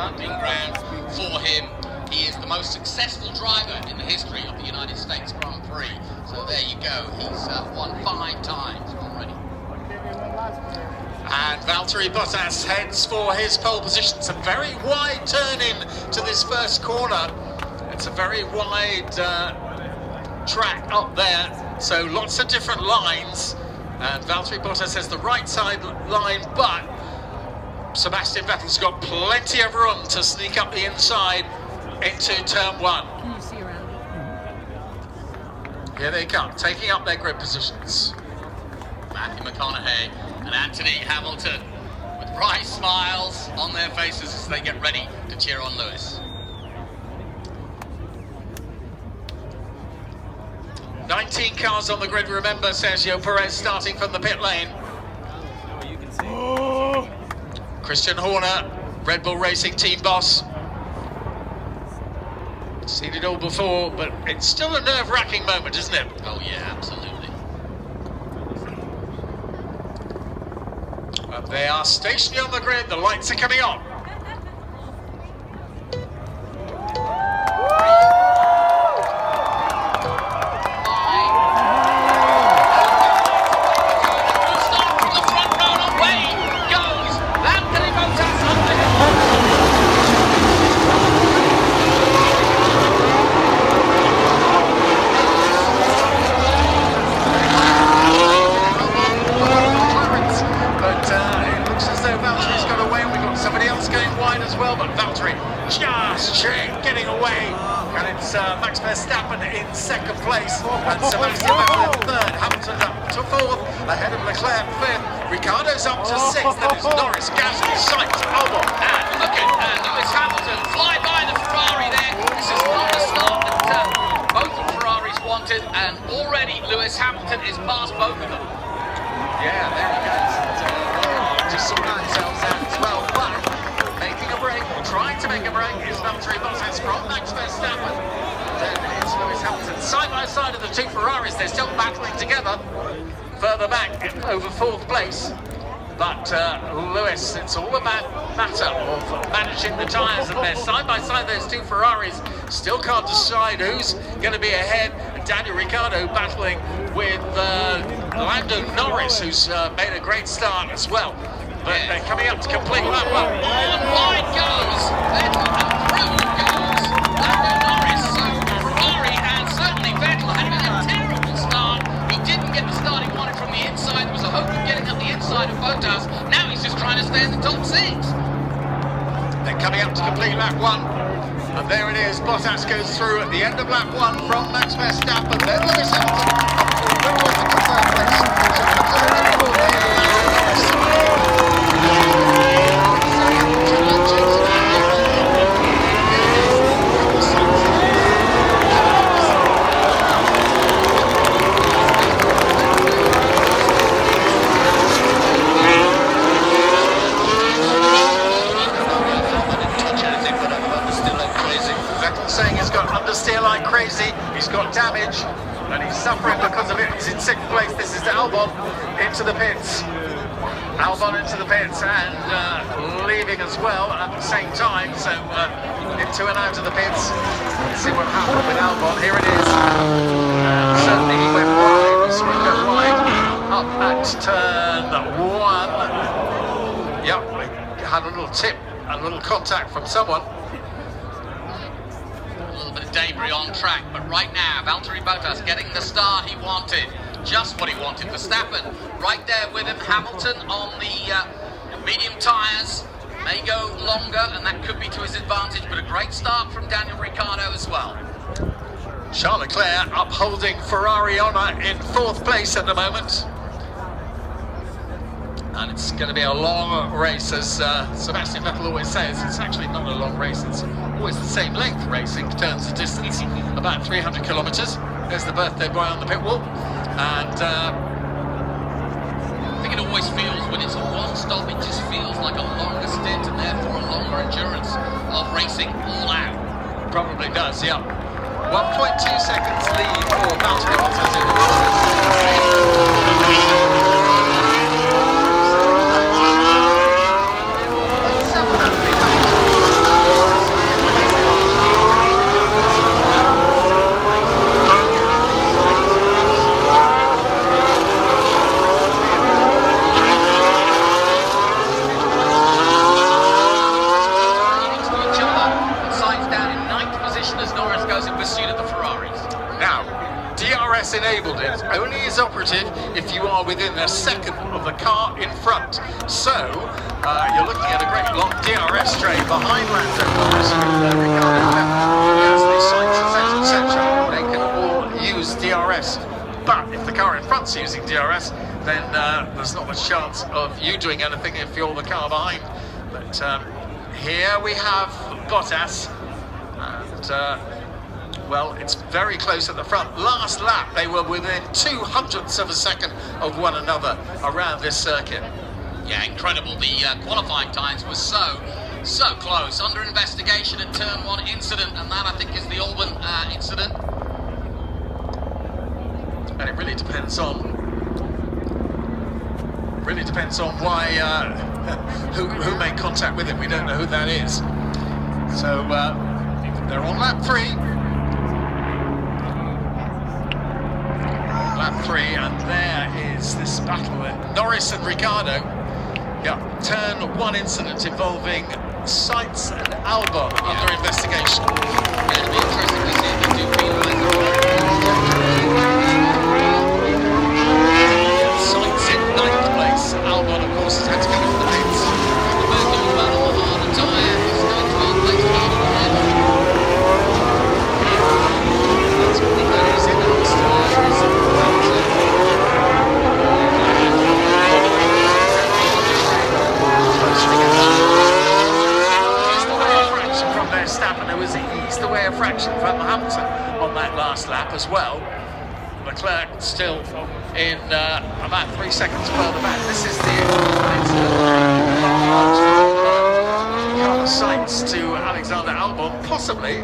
hunting ground for him. He is the most successful driver in the history of the United States Grand Prix. So there you go, he's won 5 times already. And Valtteri Bottas heads for his pole position. It's a very wide turn in to this first corner. It's a very wide track up there, so lots of different lines. And Valtteri Bottas has the right side line, but Sebastian Vettel's got plenty of room to sneak up the inside into turn 1. Can you see around? Here they come, taking up their grid positions. Matthew McConaughey and Anthony Hamilton with bright smiles on their faces as they get ready to cheer on Lewis. 19 cars on the grid, remember. Sergio Perez starting from the pit lane. Christian Horner, Red Bull Racing team boss. Seen it all before, but it's still a nerve-wracking moment, isn't it? Oh yeah, absolutely. They are stationary on the grid, the lights are coming on. Getting away, and it's Max Verstappen in second place, and Sebastian Vettel in third. Hamilton's up to fourth, ahead of Leclerc fifth. Ricardo's up to sixth, then it's Norris, Gasly, Sainz, Albon, and look at Lewis Hamilton fly by the Ferrari there. This is not the start that both of Ferraris wanted, and already Lewis Hamilton is past both of them. Yeah, there he goes. Just sorting themselves out as well, but making a break, trying to make a break, is Valtteri Bottas from Max Verstappen. Then it's Lewis Hamilton. Side by side of the two Ferraris, they're still battling together. Further back, over fourth place. But Lewis, it's all about matter of managing the tyres, and they're side by side, those two Ferraris. Still can't decide who's going to be ahead. Daniel Ricciardo battling with Lando Norris, who's made a great start as well. But they're coming up to complete lap one. On wide goes Vettel, and through goes Lando Norris. So Ferrari and certainly Vettel had a terrible start. He didn't get the start he wanted from the inside. There was a hope of getting up the inside of Bottas. Now he's just trying to stay in the top 6. They're coming up to complete lap 1. And there it is, Bottas goes through at the end of lap 1 from Max Verstappen. Then Lewis Hamilton into third place. Saying he's got understeer like crazy, he's got damage, and he's suffering because of it. He's in 6th place. This is Albon into the pits. Albon into the pits and leaving as well at the same time, so into and out of the pits. Let's see what happened with Albon. Here it is. And certainly he went wide, so we go wide up at turn 1. Yep, we had a little tip, a little contact from someone. Debris on track, but right now Valtteri Bottas getting the start he wanted, just what he wanted. Verstappen right there with him. Hamilton on the medium tyres, may go longer, and that could be to his advantage, but a great start from Daniel Ricciardo as well. Charles Leclerc upholding Ferrari honour in 4th place at the moment. And it's going to be a long race, as Sebastian Vettel always says. It's actually not a long race, it's always the same length racing, turns the distance, about 300 kilometres. There's the birthday boy on the pit wall. And I think it always feels, when it's a one stop, it just feels like a longer stint and therefore a longer endurance of racing all out. Probably does, yeah. 1.2 seconds lead for Valtteri Bottas in the if you are within a second of the car in front. So you're looking at a great long DRS straight behind Lando Norris with Ricardo left. Yes, these sights, etc. They can all use DRS. But if the car in front's using DRS, then there's not much chance of you doing anything if you're the car behind. But here we have Bottas, and well, it's very close at the front. Last lap, they were within 200ths of a second of one another around this circuit. Yeah, incredible. The qualifying times were so close. Under investigation in turn 1 incident, and that I think is the Albon incident. And it really depends on why who made contact with him. We don't know who that is. So they're on lap 3. Lap 3, and there is this battle with Norris and Ricardo. Yeah, turn 1 incident involving Sainz and Albon under investigation. Yeah, it'll be interesting to see if they do penalise Sainz in 9th place. Albon, of course, has had to come off the pits. the best all about on the harder tyre. He's going to be placed out on the edge. That's what the players in Verstappen, who was eased away a fraction from Hamilton on that last lap as well. Leclerc still in about 3 seconds further back. This is the Carlos Sainz to Alexander Albon, possibly